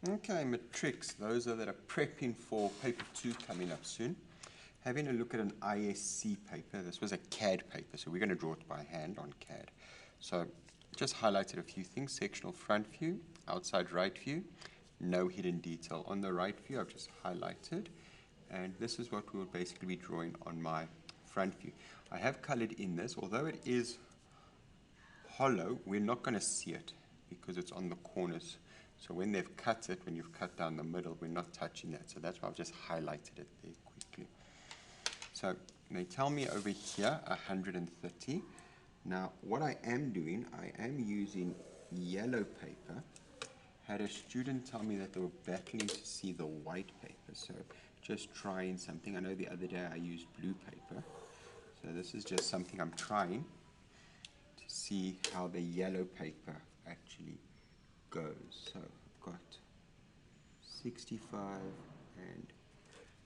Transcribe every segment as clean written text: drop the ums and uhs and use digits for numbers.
Okay, matrics, those are that are prepping for paper 2 coming up soon. Having a look at an ISC paper. This was a CAD paper, so we're going to draw it by hand on CAD. So just highlighted a few things. Sectional front view, outside right view, no hidden detail. On the right view, I've just highlighted, and this is what we will basically be drawing on my front view. I have colored in this, although it is hollow, we're not going to see it because it's on the corners. So when they've cut it, when you've cut down the middle, we're not touching that. So that's why I've just highlighted it there quickly. So they tell me over here 130. Now what I am doing, I am using yellow paper. Had a student tell me that they were battling to see the white paper. So just trying something. I know the other day I used blue paper. So this is just something I'm trying to see how the yellow paper actually goes. So I've got 65 and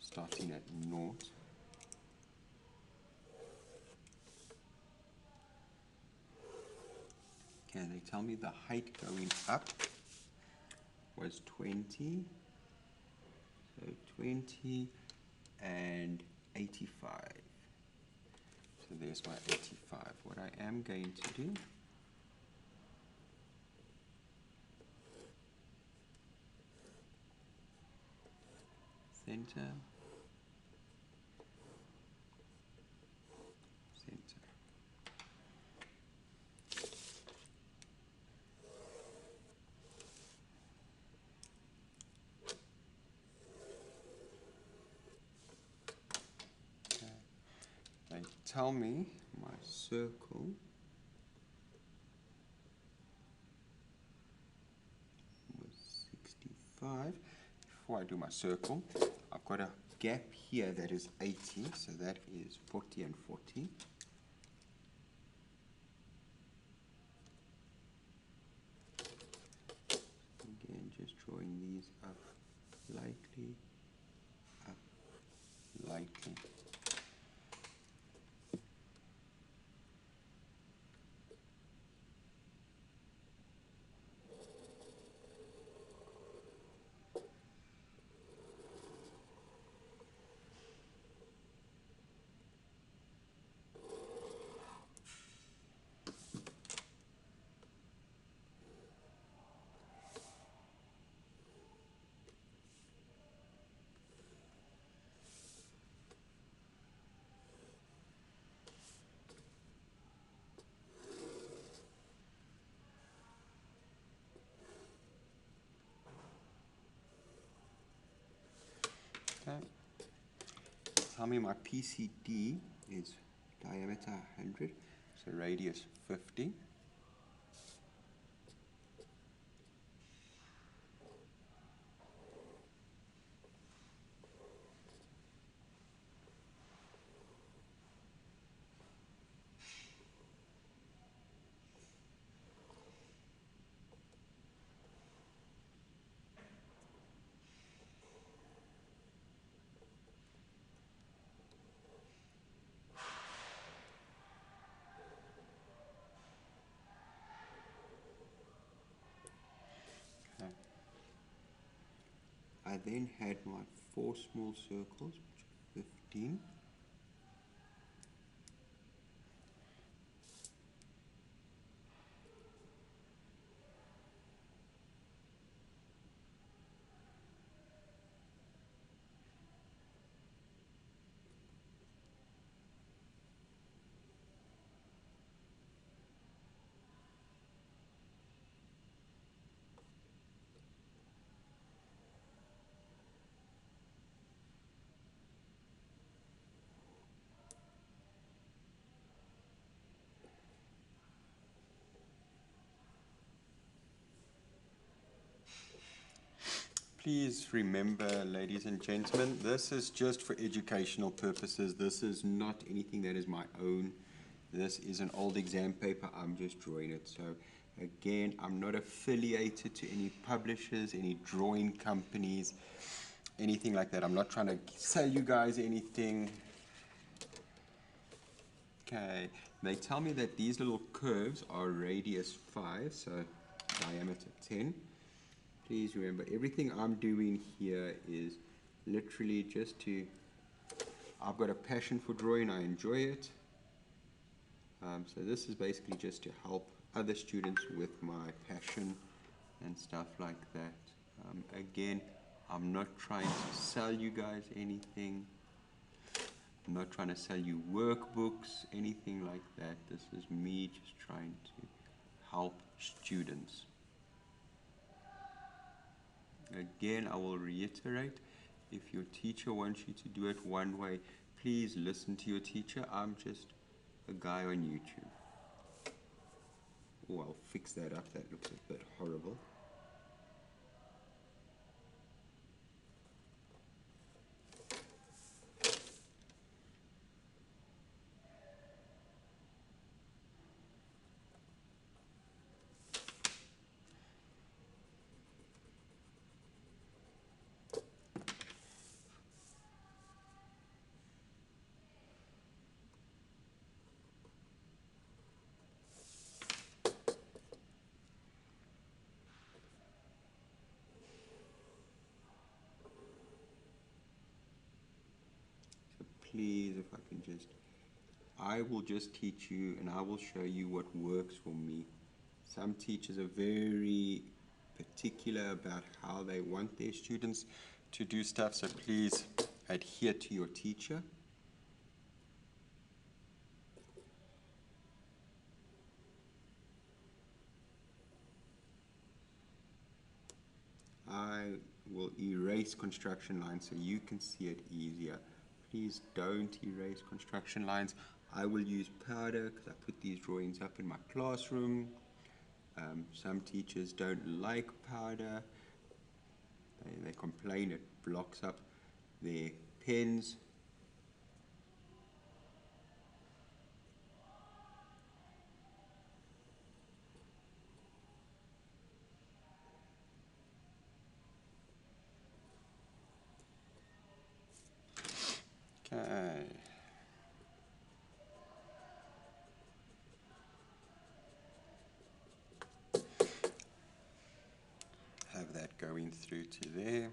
starting at 0. Okay, they tell me the height going up was 20. So 20 and 85. So there's my 85. What I am going to do, center, center. Okay. They tell me my circle was 65. Before I do my circle, I've got a gap here that is 80, so that is 40 and 40. Again, just drawing these up lightly, up lightly. Okay. Tell me my PCD is diameter 100, so radius 50. Okay. I then had my 4 small circles, which are 15. Please remember, ladies and gentlemen, this is just for educational purposes. This is not anything that is my own. This is an old exam paper. I'm just drawing it. So again, I'm not affiliated to any publishers, any drawing companies, anything like that. I'm not trying to sell you guys anything. Okay, they tell me that these little curves are radius 5, so diameter 10. please remember, everything I'm doing here is literally just to, I've got a passion for drawing, I enjoy it. So this is basically just to help other students with my passion and stuff like that. Again, I'm not trying to sell you guys anything. I'm not trying to sell you workbooks, anything like that. This is me just trying to help students. Again, I will reiterate, if your teacher wants you to do it one way, please listen to your teacher. I'm just a guy on YouTube. Oh, I'll fix that up. That looks a bit horrible. Please, if I can just, I will just teach you and I will show you what works for me. Some teachers are very particular about how they want their students to do stuff, so please adhere to your teacher. I will erase construction lines so you can see it easier. Please don't erase construction lines. I will use powder because I put these drawings up in my classroom. Some teachers don't like powder. They complain it blocks up their pens. Okay. Have that going through to there.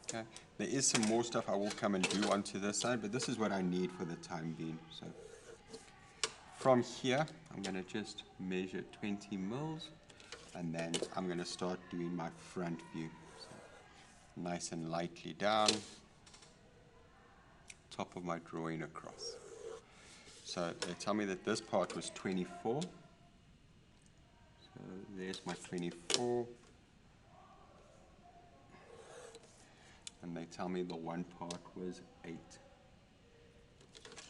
Okay. There is some more stuff I will come and do onto this side, but this is what I need for the time being. So from here, I'm going to just measure 20 mils, and then I'm going to start doing my front view. So nice and lightly down, top of my drawing across. So they tell me that this part was 24. So there's my 24. And they tell me the one part was 8.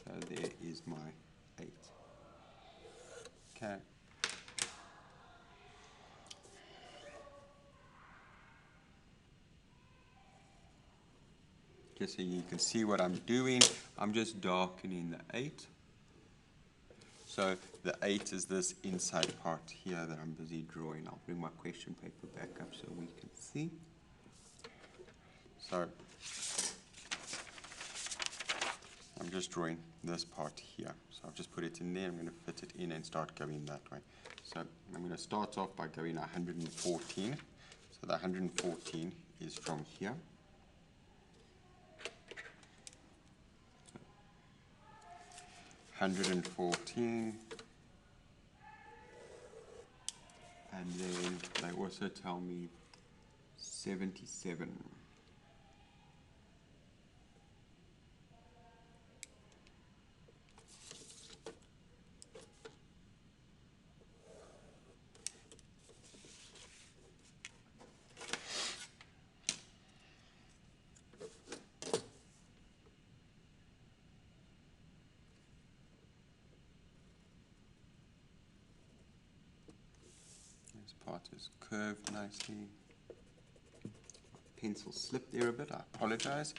So there is my 8. Okay. Just so you can see what I'm doing, I'm just darkening the 8. So the 8 is this inside part here that I'm busy drawing. I'll bring my question paper back up so we can see. So I'm just drawing this part here. So I've just put it in there. I'm going to fit it in and start going that way. So I'm going to start off by going 114. So the 114 is from here. 114, and then they also tell me 77. This part is curved nicely. Pencil slipped there a bit, I apologize.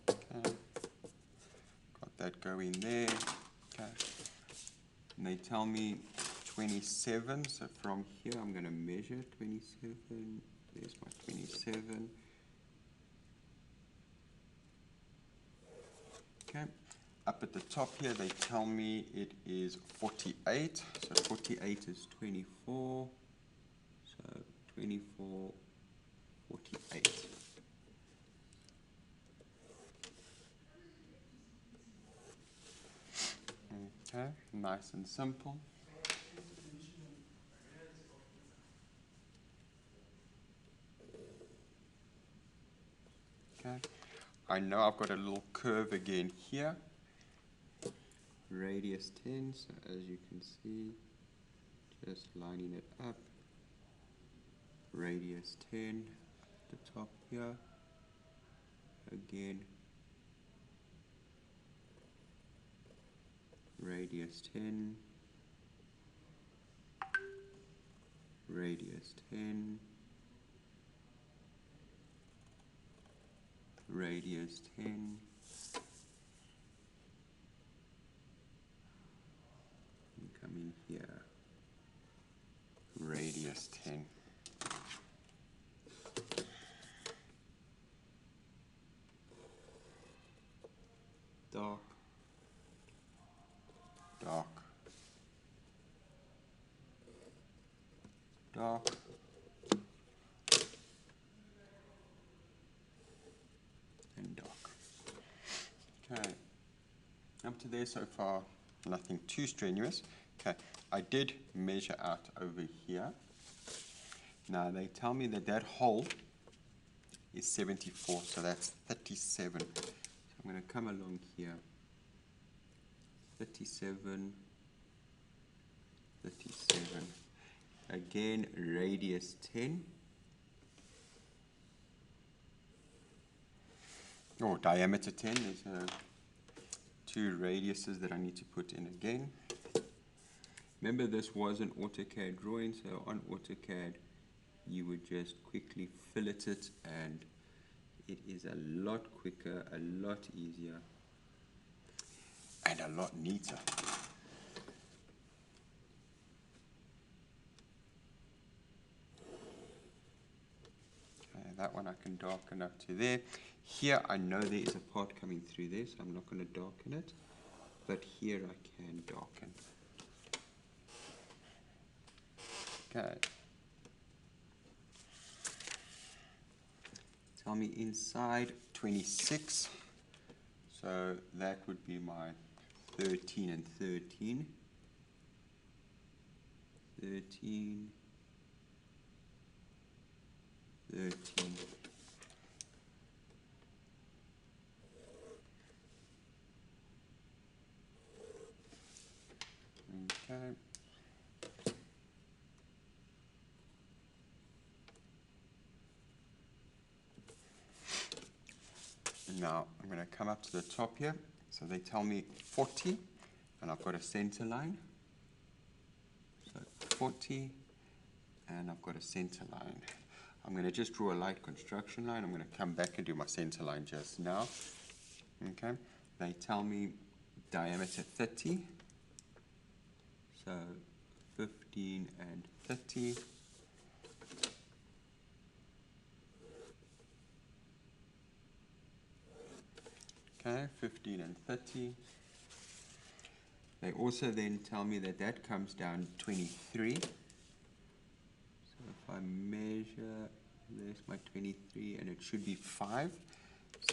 Okay. Got that going there. Okay. and they tell me 27, so from here I'm going to measure 27, there's my 27, okay, up at the top here they tell me it is 48, so 48 is 24, so 24, 48. Okay, nice and simple. Okay, I know I've got a little curve again here. Radius 10, so as you can see, just lining it up. Radius 10 at the top here. Again, radius 10. Radius 10. Radius 10. And come in here. Radius 10. Dark. Dark. Dark. And dark. Okay. Up to there so far, nothing too strenuous. Okay, I did measure out over here. Now they tell me that that hole is 74, so that's 37. So I'm going to come along here. 37, 37. Again, radius 10. Oh, diameter 10. There's two radiuses that I need to put in again. Remember, this was an AutoCAD drawing, so on AutoCAD you would just quickly fillet it, and it is a lot quicker, a lot easier, and a lot neater. Okay, that one I can darken up to there. Here I know there is a part coming through there, so I'm not going to darken it, but here I can darken. Okay. Tell me inside 26, so that would be my 13 and 13. 13, 13. Okay. Now I'm going to come up to the top here. So they tell me 40, and I've got a center line. So 40, and I've got a center line. I'm going to just draw a light construction line. I'm going to come back and do my center line just now. Okay. They tell me diameter 30. So 15 and 30. Okay, 15 and 30. They also then tell me that that comes down 23. So if I measure, there's my 23, and it should be 5.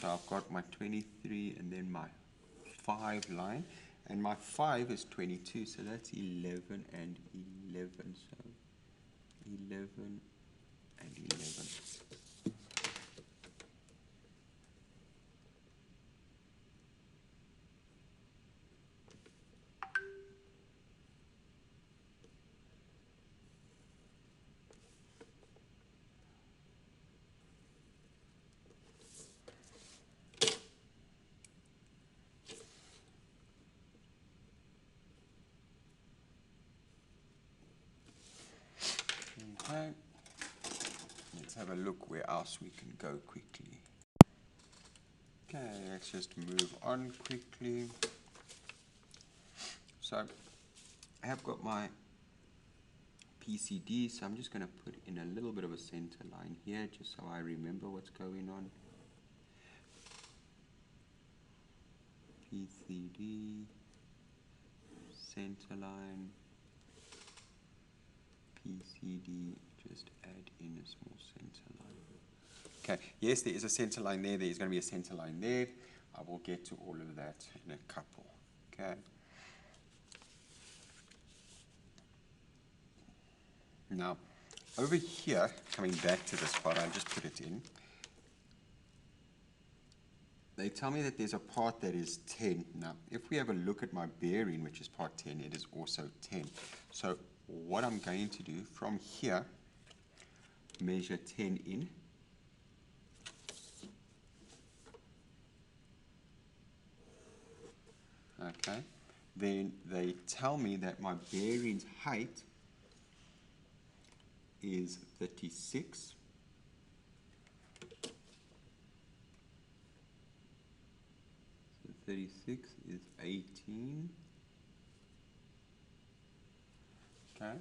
So I've got my 23 and then my 5 line. And my 5 is 22, so that's 11 and 11. So 11 and 11. Okay, let's have a look where else we can go quickly. Okay, let's just move on quickly. So I have got my PCD, so I'm just going to put in a little bit of a center line here, just so I remember what's going on. PCD, center line, PCD, just add in a small center line. Okay, yes, there is a center line there. There is going to be a center line there. I will get to all of that in a couple. Okay. Now, over here, coming back to this part, I'll just put it in. They tell me that there's a part that is 10. Now, if we have a look at my bearing, which is part 10, it is also 10. So what I'm going to do from here, measure 10 in. Okay. Then they tell me that my bearing's height is 36. So 36 is 18. Okay.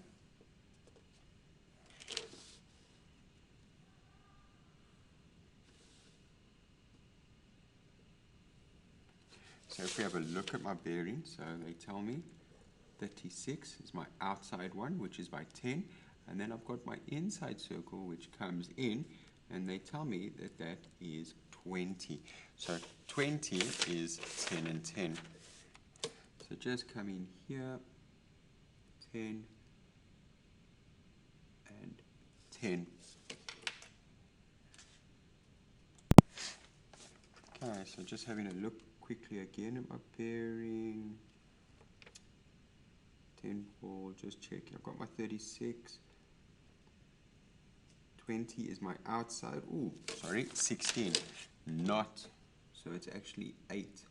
So if we have a look at my bearing, so they tell me 36 is my outside one, which is by 10, and then I've got my inside circle, which comes in, and they tell me that that is 20. So 20 is 10 and 10. So just come in here, 10 and 10. Okay, so just having a look quickly again at my bearing. 10 ball, just checking. I've got my 36. 20 is my outside. Ooh, sorry, 16. Not. So it's actually 8.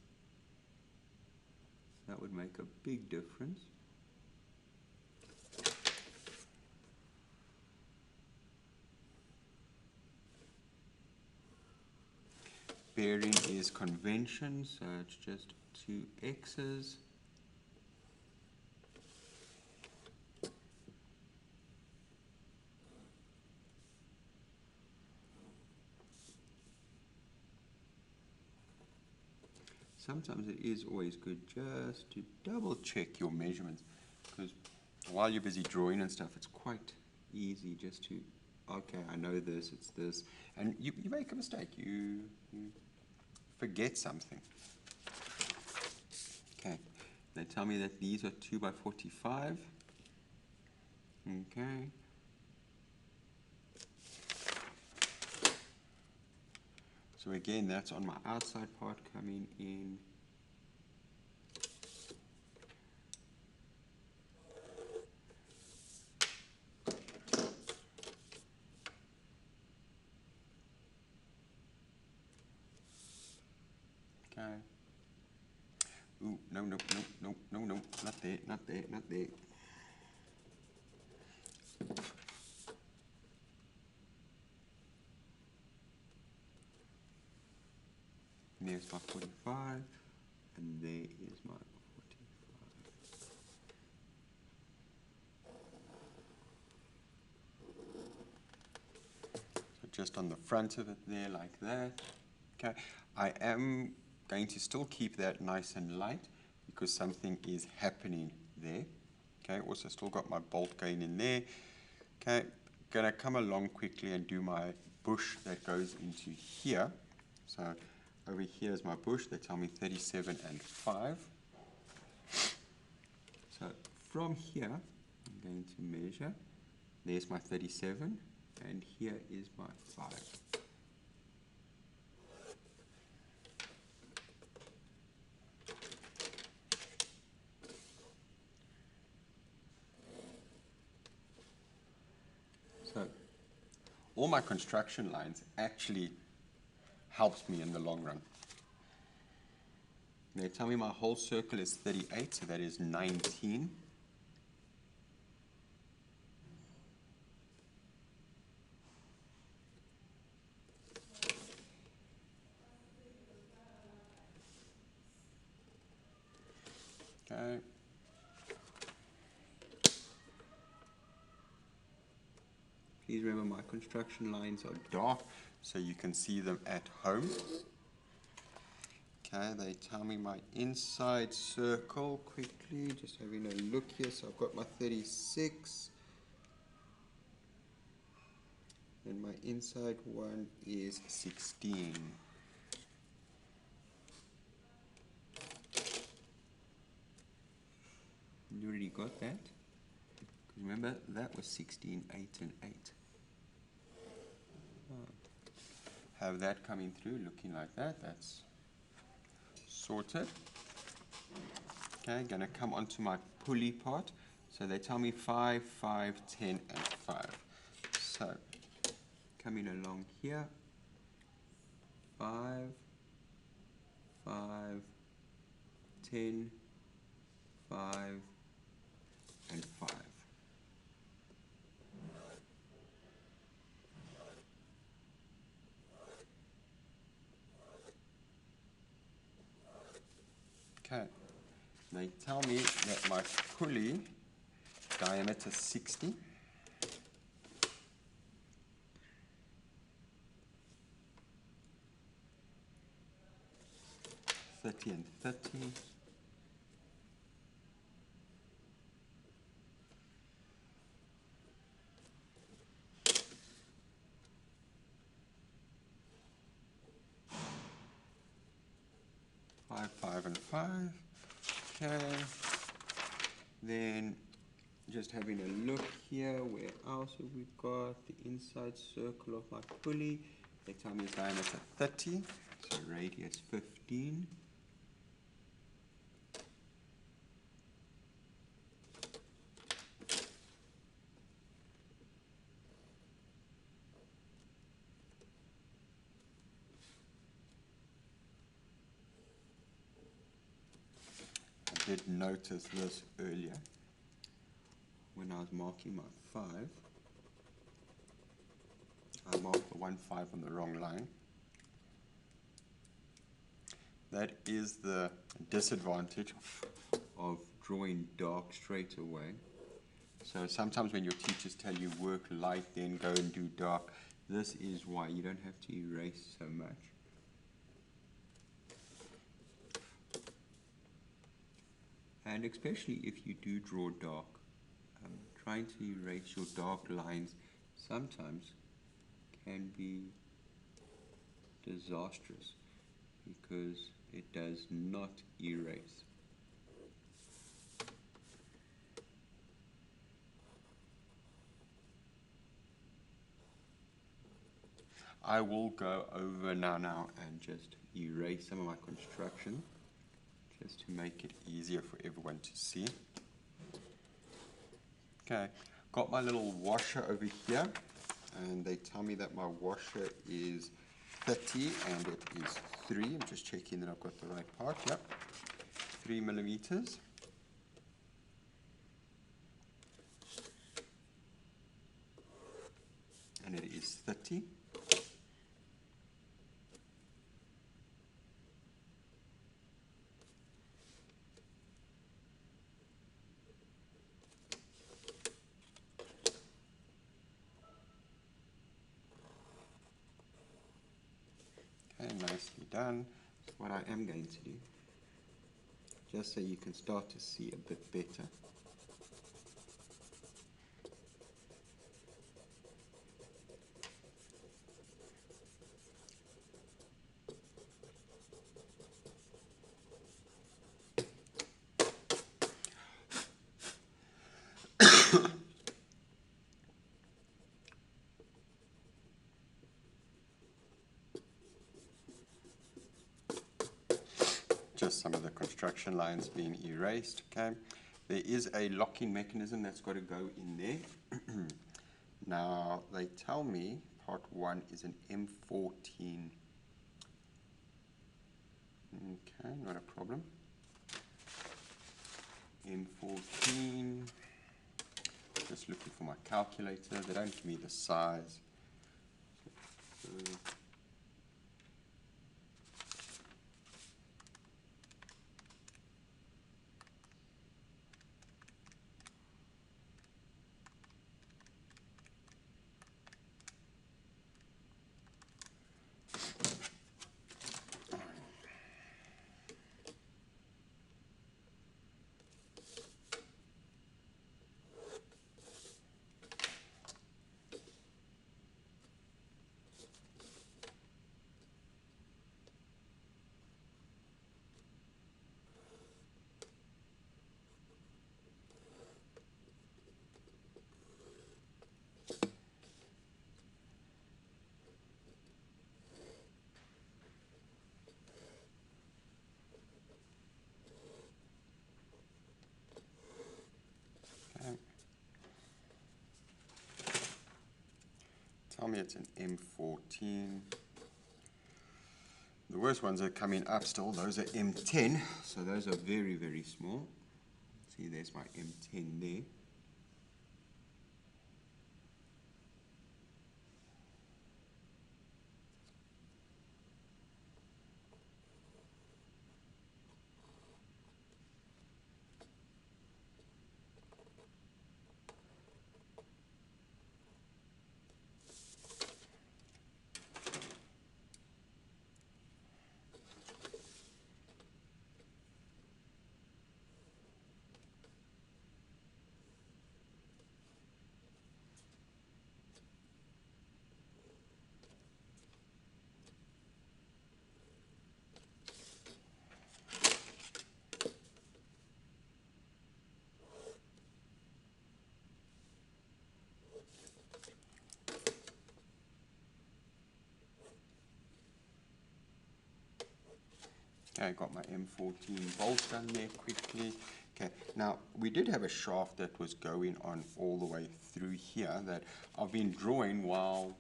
That would make a big difference. Bearing is convention, so it's just 2 X's. Sometimes it is always good just to double check your measurements, because while you're busy drawing and stuff, it's quite easy just to, okay, I know this, it's this, and you make a mistake, you forget something. Okay, they tell me that these are 2 by 45. Okay. So again, that's on my outside part coming in. Okay. Ooh, no, no, no, no, no, no, not there, not there, not there. There's my 45, and there is my 45. So just on the front of it there, like that. Okay, I am going to still keep that nice and light because something is happening there. Okay, also still got my bolt going in there. Okay, gonna come along quickly and do my bush that goes into here. So over here is my bush. They tell me 37 and 5. So from here, I'm going to measure. There's my 37, and here is my 5. So all my construction lines actually helps me in the long run. They tell me my whole circle is 38, so that is 19. Okay. Please remember my construction lines are dark so you can see them at home. Okay, they tell me my inside circle quickly, just having a look here. So I've got my 36, and my inside one is 16. You already got that? Remember, that was 16, 8, and 8. Have that coming through, looking like that. That's sorted. Okay, going to come onto my pulley part. So they tell me 5, 5, 10, and 5. So, coming along here, 5, 5, 10, 5, and 5. Okay, they tell me that my pulley diameter is 60. 30 and 30. Five, 5, and 5. Okay. Then just having a look here, where else have we got the inside circle of my pulley? They tell me it's diameter 30, so radius 15. I did notice this earlier when I was marking my 5. I marked the 1, 5 on the wrong line. That is the disadvantage of drawing dark straight away. So sometimes when your teachers tell you work light, then go and do dark, this is why you don't have to erase so much. And especially if you do draw dark, trying to erase your dark lines sometimes can be disastrous because it does not erase. I will go over now and just erase some of my construction just to make it easier for everyone to see. Okay, got my little washer over here, and they tell me that my washer is 30 and it is 3. I'm just checking that I've got the right part. Yep, 3 millimeters. And it is 30. Okay, nicely done. So what I am going to do, just so you can start to see a bit better, just some of the construction lines being erased. Okay, there is a locking mechanism that's got to go in there. Now they tell me part 1 is an M14. Okay, not a problem. M14. Just looking for my calculator. They don't give me the size. tell me it's an M14. The worst ones are coming up still. Those are M10, so those are very, very small. See, there's my M10 there. Okay, I got my M14 bolts done there quickly. Okay, now we did have a shaft that was going on all the way through here that I've been drawing while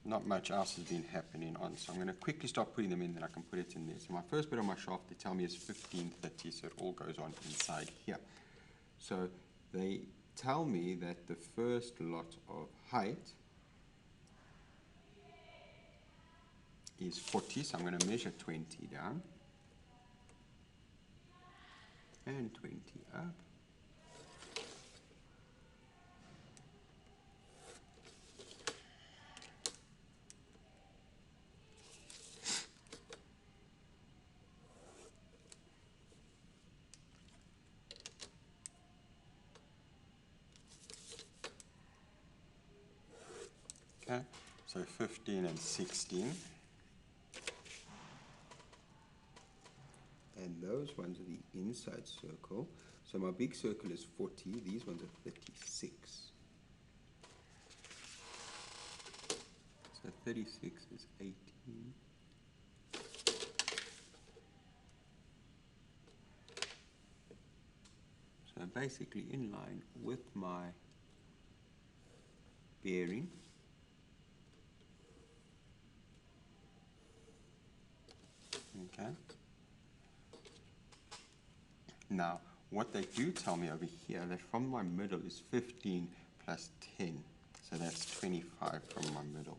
not much else has been happening on. So I'm going to quickly start putting them in, then I can put it in there. So my first bit on my shaft, they tell me is 1530, so it all goes on inside here. So they tell me that the first lot of height is 40, so I'm going to measure 20 down and 20 up. Okay, so 15 and 16. And those ones are the inside circle. So my big circle is 40, these ones are 36. So 36 is 18. So basically in line with my bearing. Okay. Now, what they do tell me over here, that from my middle is 15 plus 10. So that's 25 from my middle.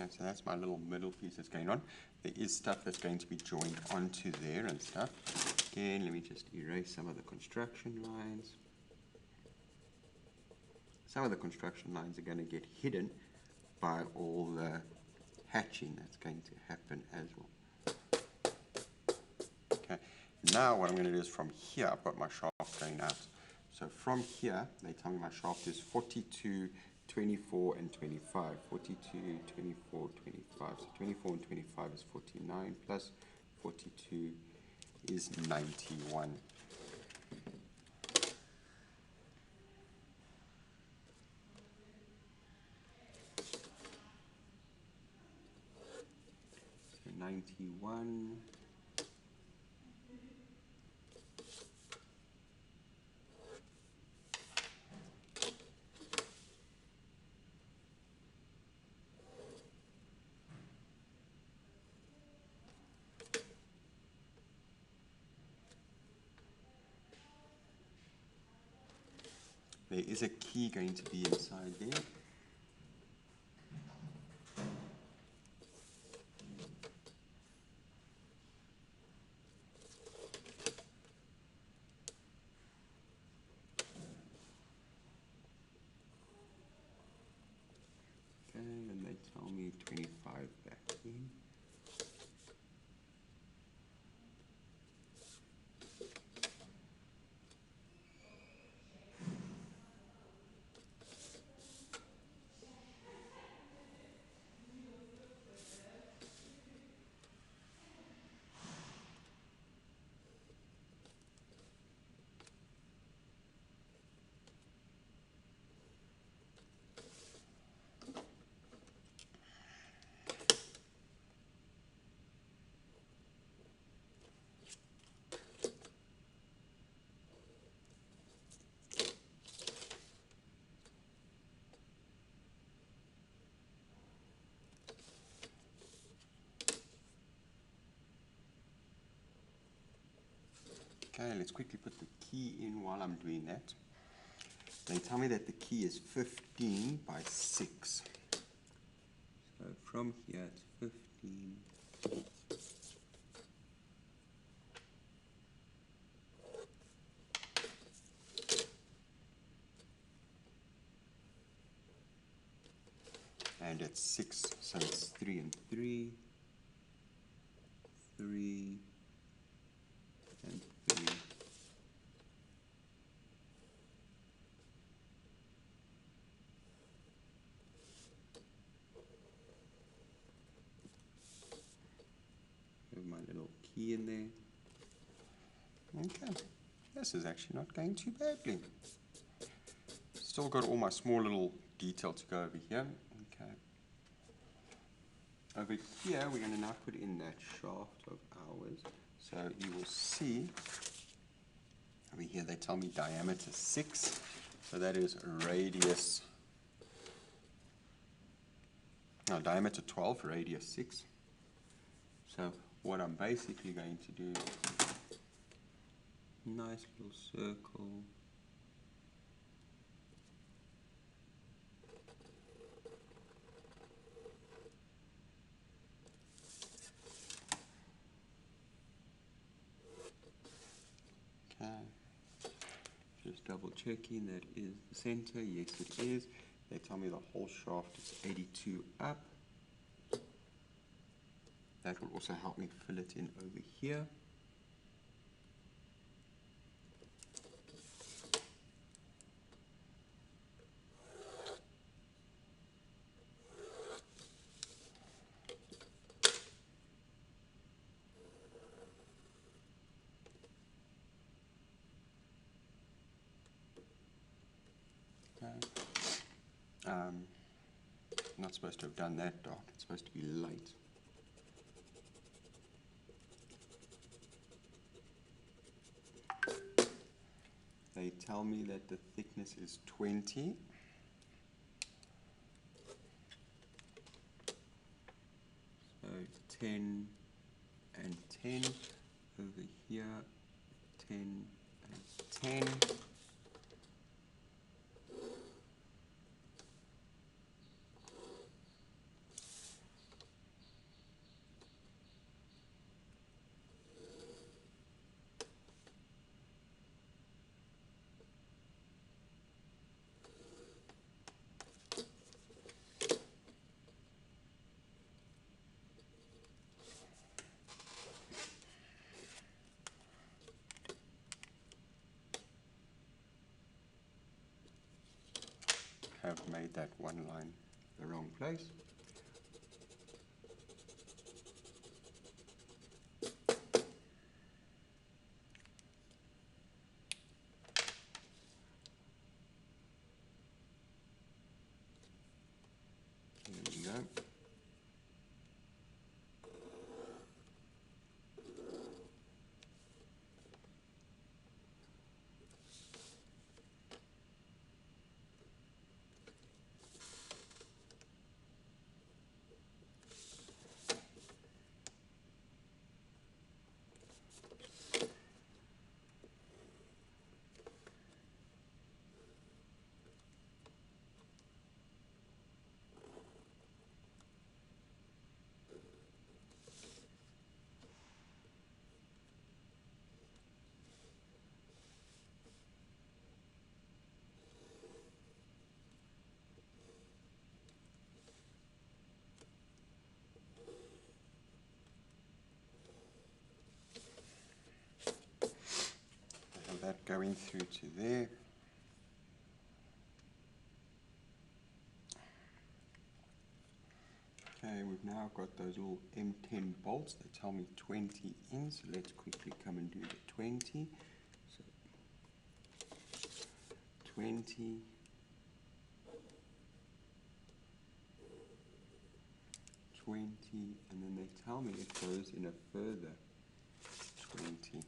Okay, so that's my little middle piece that's going on. There is stuff that's going to be joined onto there and stuff. Again, let me just erase some of the construction lines. Some of the construction lines are going to get hidden by all the hatching that's going to happen as well. Okay, now what I'm going to do is from here, I've got my shaft going out. So from here, they tell me my shaft is 42, 24 and 25. 42, 24, 25. So 24 and 25 is 49 plus 42 is 91. So 91. There is a key going to be inside there. Okay, and they tell me 25 back in. Okay, let's quickly put the key in while I'm doing that. They tell me that the key is 15 by 6. So from here it's 15. And it's 6, so it's 3 and 3, 3 and 3. Have my little key in there. Okay, this is actually not going too badly. Still got all my small little detail to go over here. Okay. Over here, we're going to now put in that shaft of ours. So you will see, over here they tell me diameter 6. So that is radius, no, diameter 12, radius 6. So what I'm basically going to do, nice little circle. Okay, just double checking that is the center. Yes, it is. They tell me the whole shaft is 82 up. That will also help me fill it in over here. Not supposed to have done that dark, it's supposed to be light. They tell me that the thickness is 20. So 10 and 10 over here, 10 and 10. Have made that one line the wrong place. There we go. Have that going through to there. Okay, we've now got those little M10 bolts. They tell me 20 in, so let's quickly come and do the 20. So 20. 20, and then they tell me it goes in a further 20.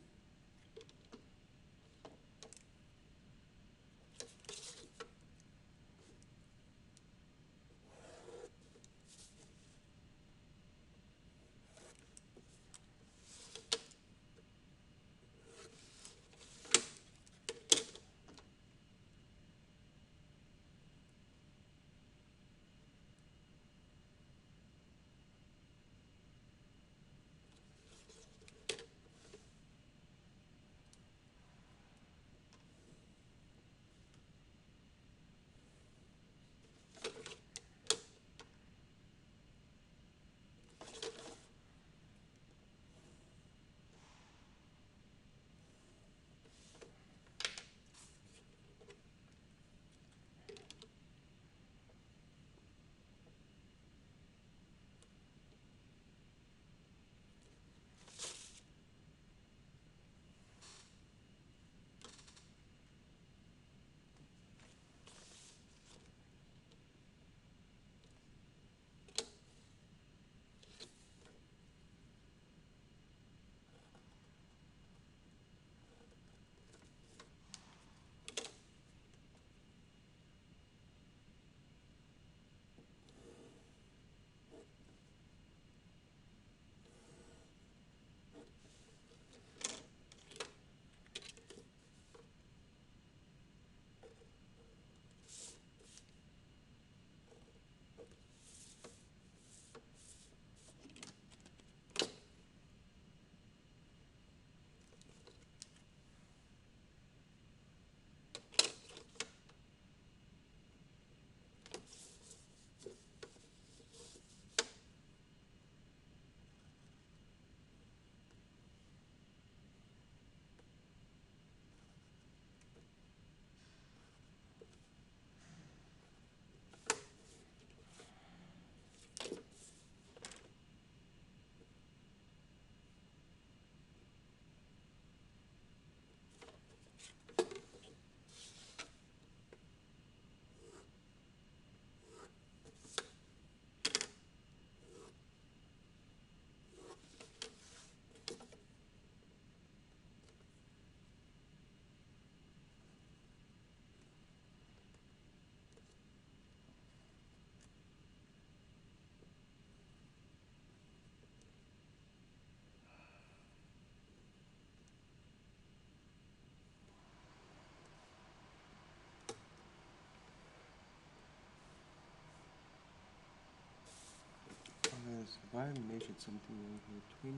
have I measured something over here?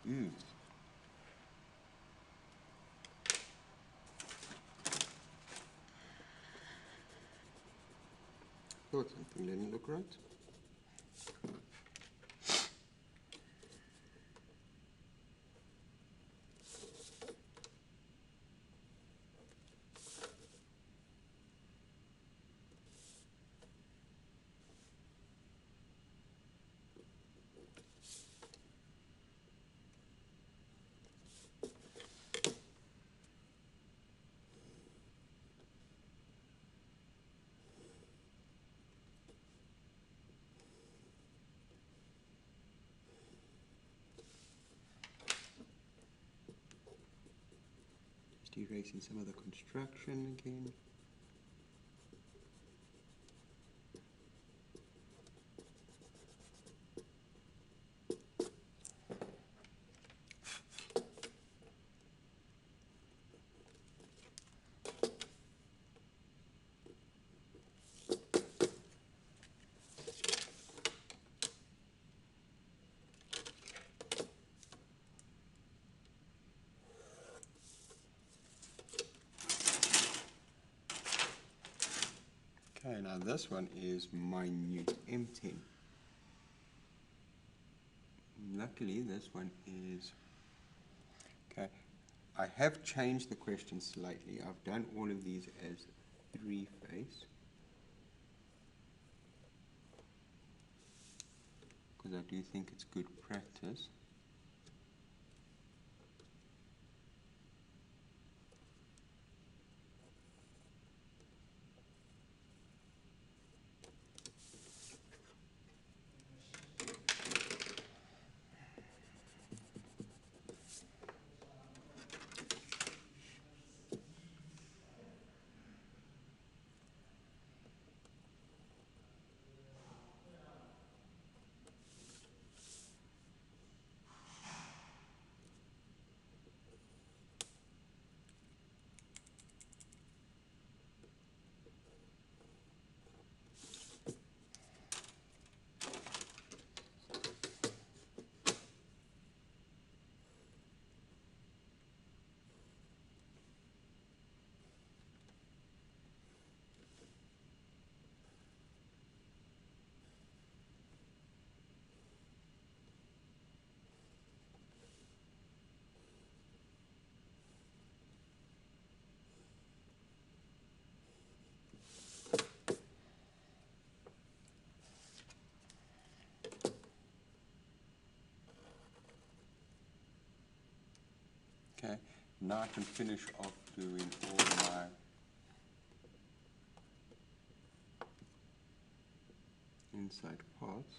20. Ooh. Thought something didn't look right. Just erasing some of the construction again. Okay, now this one is minute M10. Luckily, this one is, okay, I have changed the question slightly. I've done all of these as 3-face, because I do think it's good practice. Okay, now I can finish off doing all my inside parts.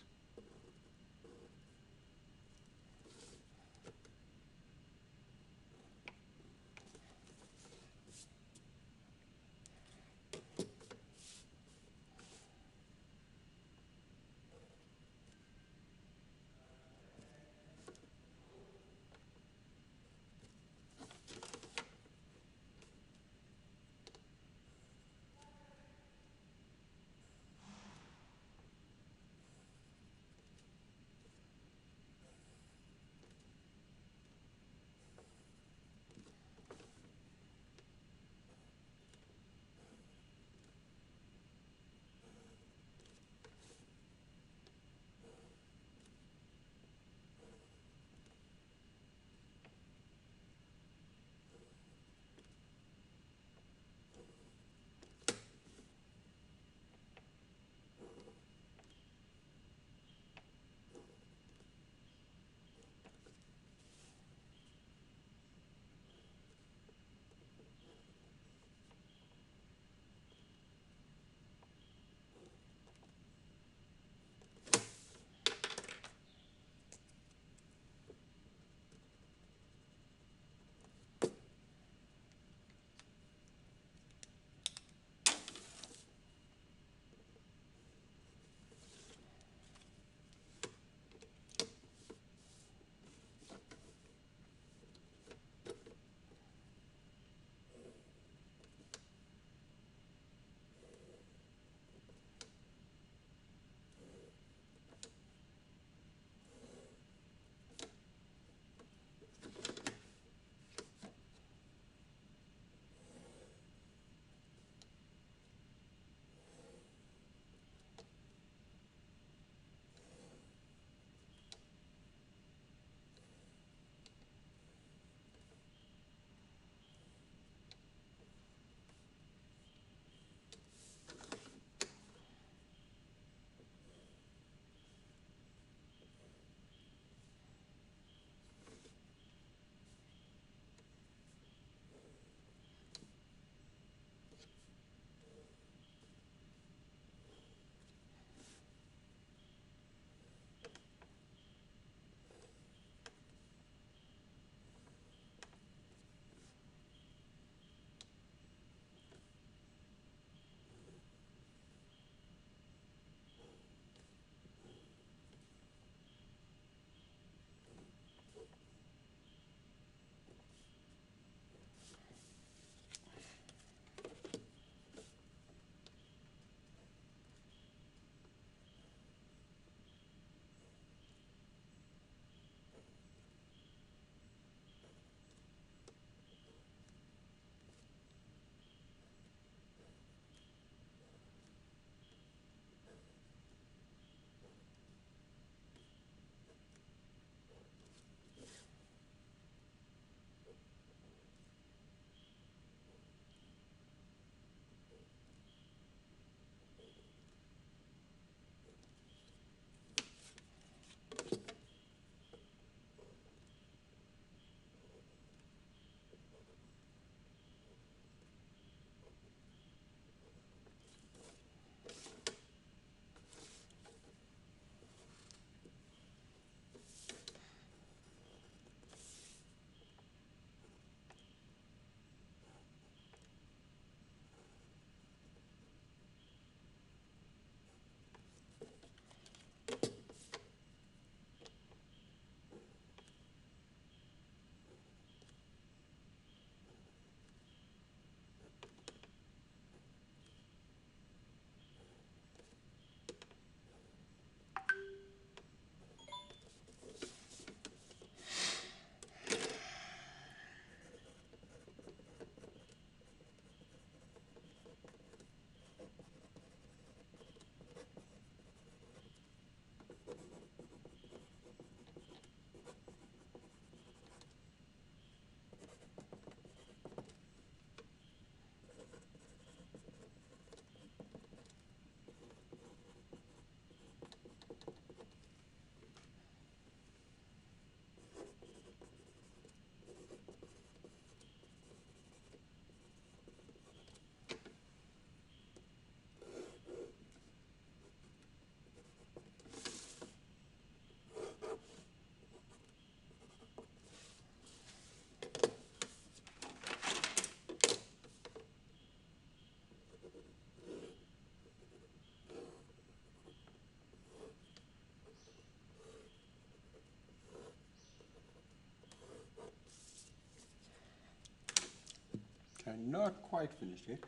not quite finished yet.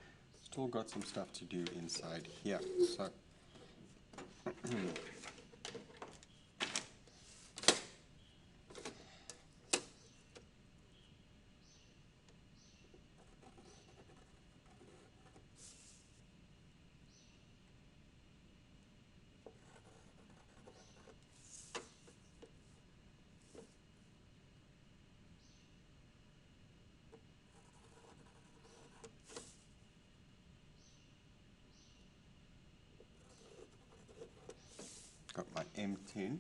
Still got some stuff to do inside here. So got my M10